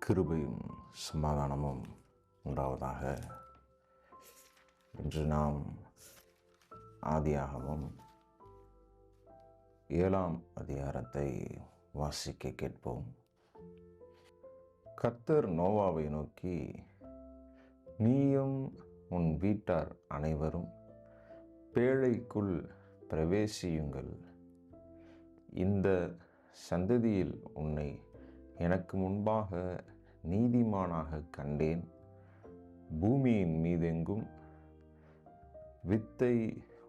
கிருபையும் சமாதானமும் உண்டாவதாக. இன்று நாம் ஆதியாகமம் 7ஆம் அதிகாரத்தை வாசிக்க கேட்போம். கர்த்தர் நோவாவை நோக்கி, நீயும் உன் வீட்டார் அனைவரும் பேழைக்குள் பிரவேசியுங்கள். இந்த சந்ததியில் உன்னை எனக்கு முன்பாக நீதிமானாக கண்டேன். பூமியின் மீதெங்கும் வித்தை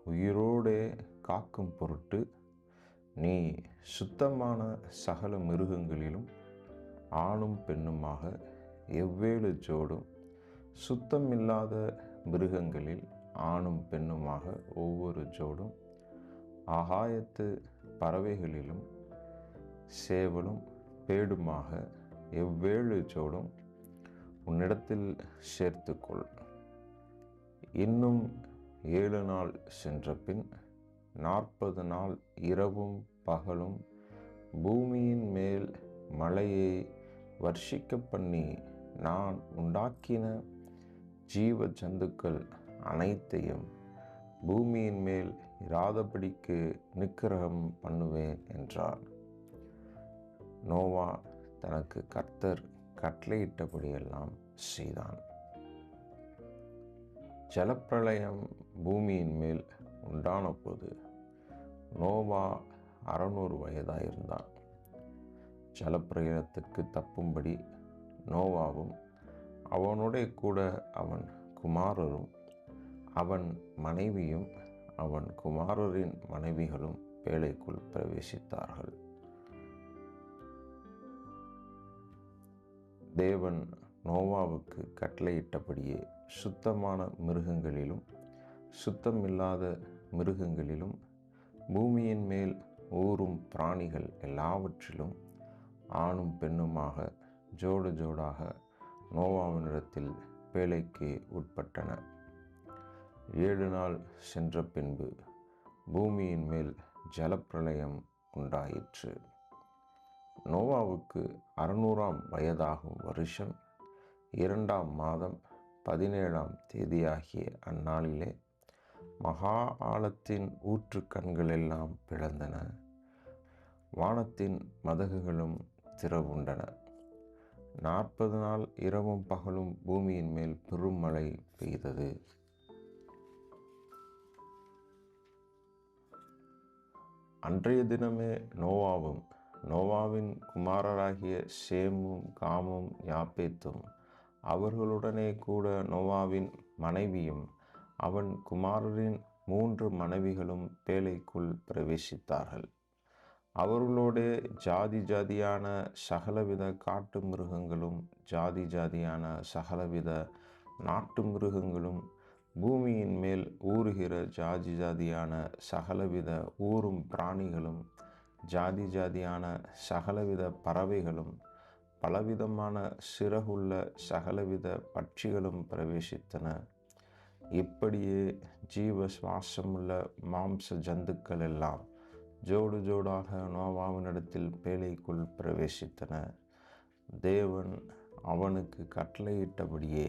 உயிரோடே காக்கும் பொருட்டு நீ சுத்தமான சகல மிருகங்களிலும் ஆணும் பெண்ணுமாக எவ்வேழு ஜோடும், சுத்தமில்லாத மிருகங்களில் ஆணும் பெண்ணுமாக ஒவ்வொரு ஜோடும், ஆகாயத்து பறவைகளிலும் சேவலும் பேடுமாக எவ்வேழு ஜோடும் உன்னிடத்தில் சேர்த்துக்கொள். இன்னும் 7 நாள் சென்ற பின் 40 நாள் இரவும் பகலும் பூமியின் மேல் மழையை வர்ஷிக்க பண்ணி நான் உண்டாக்கின ஜீவ ஜந்துக்கள் அனைத்தையும் பூமியின் மேல் இராதபடிக்கு நிக்கிரகம் பண்ணுவேன் என்றார். நோவா தனக்கு கர்த்தர் கட்டளையிட்டபடியெல்லாம் செய்தான். ஜலப்பிரளயம் பூமியின் மேல் உண்டான போது நோவா 600 வயதாயிருந்தான். ஜலப்பிரளயத்துக்கு தப்பும்படி நோவாவும் அவனுடைய கூட அவன் குமாரரும் அவன் மனைவியும் அவன் குமாரரின் மனைவிகளும் பேழைக்குள் பிரவேசித்தார்கள். தேவன் நோவாவுக்கு கட்டளையிட்டபடியே சுத்தமான மிருகங்களிலும் சுத்தமில்லாத மிருகங்களிலும் பூமியின் மேல் ஊறும் பிராணிகள் எல்லாவற்றிலும் ஆணும் பெண்ணுமாக ஜோடு ஜோடாக நோவாவினிடத்தில் பேழைக்கு உட்பட்டன. 7 நாள் சென்ற பின்பு பூமியின் மேல் ஜலப்பிரளயம் உண்டாயிற்று. நோவாவுக்கு 600ஆம் வயதாகும் வருஷம் 2ஆம் மாதம் 17ஆம் தேதியாகிய அந்நாளிலே மகா ஆழத்தின் ஊற்று கண்களெல்லாம் பிளந்தன, வானத்தின் மதகுகளும் திறவுண்டன. 40 நாள் இரவும் பகலும் பூமியின் மேல் பெரும் மழை பெய்தது. அன்றைய தினமே நோவாவும் நோவாவின் குமாரராகிய சேமும் காமும் யாப்பேத்தும் அவர்களுடனே கூட நோவாவின் மனைவியும் அவன் குமாரரின் 3 மனைவிகளும் பேழைக்குள் பிரவேசித்தார்கள். அவர்களோடே ஜாதி ஜாதியான சகலவித காட்டு மிருகங்களும் ஜாதி ஜாதியான சகலவித நாட்டு மிருகங்களும் பூமியின் மேல் ஊறுகிற ஜாதி ஜாதியான சகலவித ஊறும் பிராணிகளும் ஜாதி ஜாதியான சகலவித பறவைகளும் பலவிதமான சிறகுள்ள சகலவித பட்சிகளும் பிரவேசித்தன. இப்படியே ஜீவ சுவாசமுள்ள மாம்ச ஜந்துக்கள் எல்லாம் ஜோடு ஜோடாக நோவாவினிடத்தில் பேழைக்குள் பிரவேசித்தன. தேவன் அவனுக்கு கட்டளையிட்டபடியே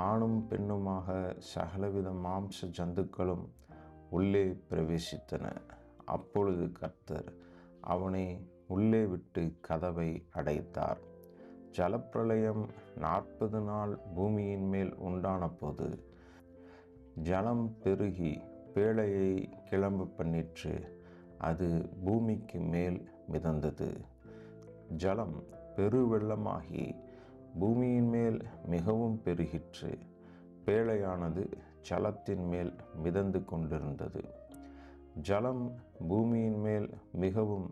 ஆணும் பெண்ணுமாக சகலவித மாம்ச ஜந்துக்களும் உள்ளே பிரவேசித்தன. அப்பொழுது கர்த்தர் அவனை உள்ளே விட்டு கதவை அடைத்தார். ஜலப்பிரளயம் 40 நாள் பூமியின் மேல் உண்டான போது ஜலம் பெருகி பேழையை கிளம்ப பண்ணிற்று. அது பூமிக்கு மேல் மிதந்தது. ஜலம் பெருவெள்ளமாகி பூமியின் மேல் மிகவும் பெருகிற்று. பேழையானது ஜலத்தின் மேல் மிதந்து கொண்டிருந்தது. ஜலம் பூமியின் மேல் மிகவும்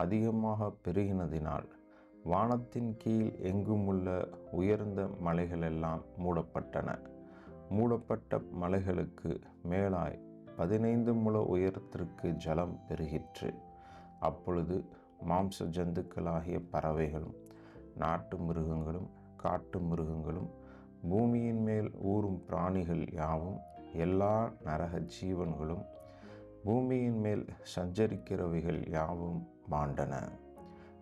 அதிகமாக பெருகினதினால் வானத்தின் கீழ் எங்குமுள்ள உயர்ந்த மலைகளெல்லாம் மூடப்பட்டன. மூடப்பட்ட மலைகளுக்கு மேலாய் 15 முழ உயரத்திற்கு ஜலம் பெருகிற்று. அப்பொழுது மாம்ச ஜந்துக்களாகிய பறவைகளும் நாட்டு மிருகங்களும் காட்டு மிருகங்களும் பூமியின் மேல் ஊறும் பிராணிகள் யாவும் எல்லா நரக ஜீவன்களும் பூமியின் மேல் சஞ்சரிக்கிறவைகள் யாவும் மாண்டன.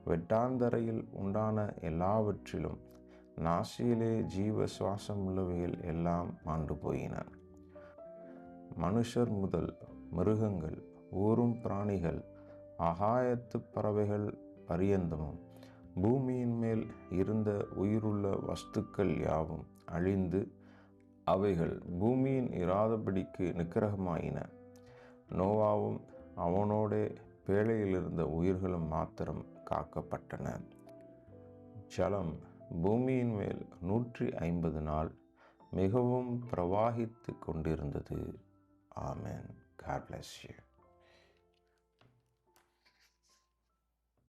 வெட்டாந்தரையில் உண்டான எல்லாவற்றிலும் நாசியிலே ஜீவ சுவாசம் உள்ளவைகள் எல்லாம் மாண்டு போயின. மனுஷர் முதல் மிருகங்கள், ஊரும் பிராணிகள், ஆகாயத்து பறவைகள் பரியந்தமும் பூமியின் மேல் இருந்த உயிருள்ள வஸ்துக்கள் யாவும் அழிந்து அவைகள் பூமியின் இராதபடிக்கு நிக்கிரகமாயின. நோவாவும் அவனோடே பேழையிலிருந்த உயிர்களும் மாத்திரம் காக்கப்பட்டன. ஜலம் பூமியின் மேல் 150 நாள் மிகவும் பிரவாகித்து கொண்டிருந்தது. ஆமென். God bless you.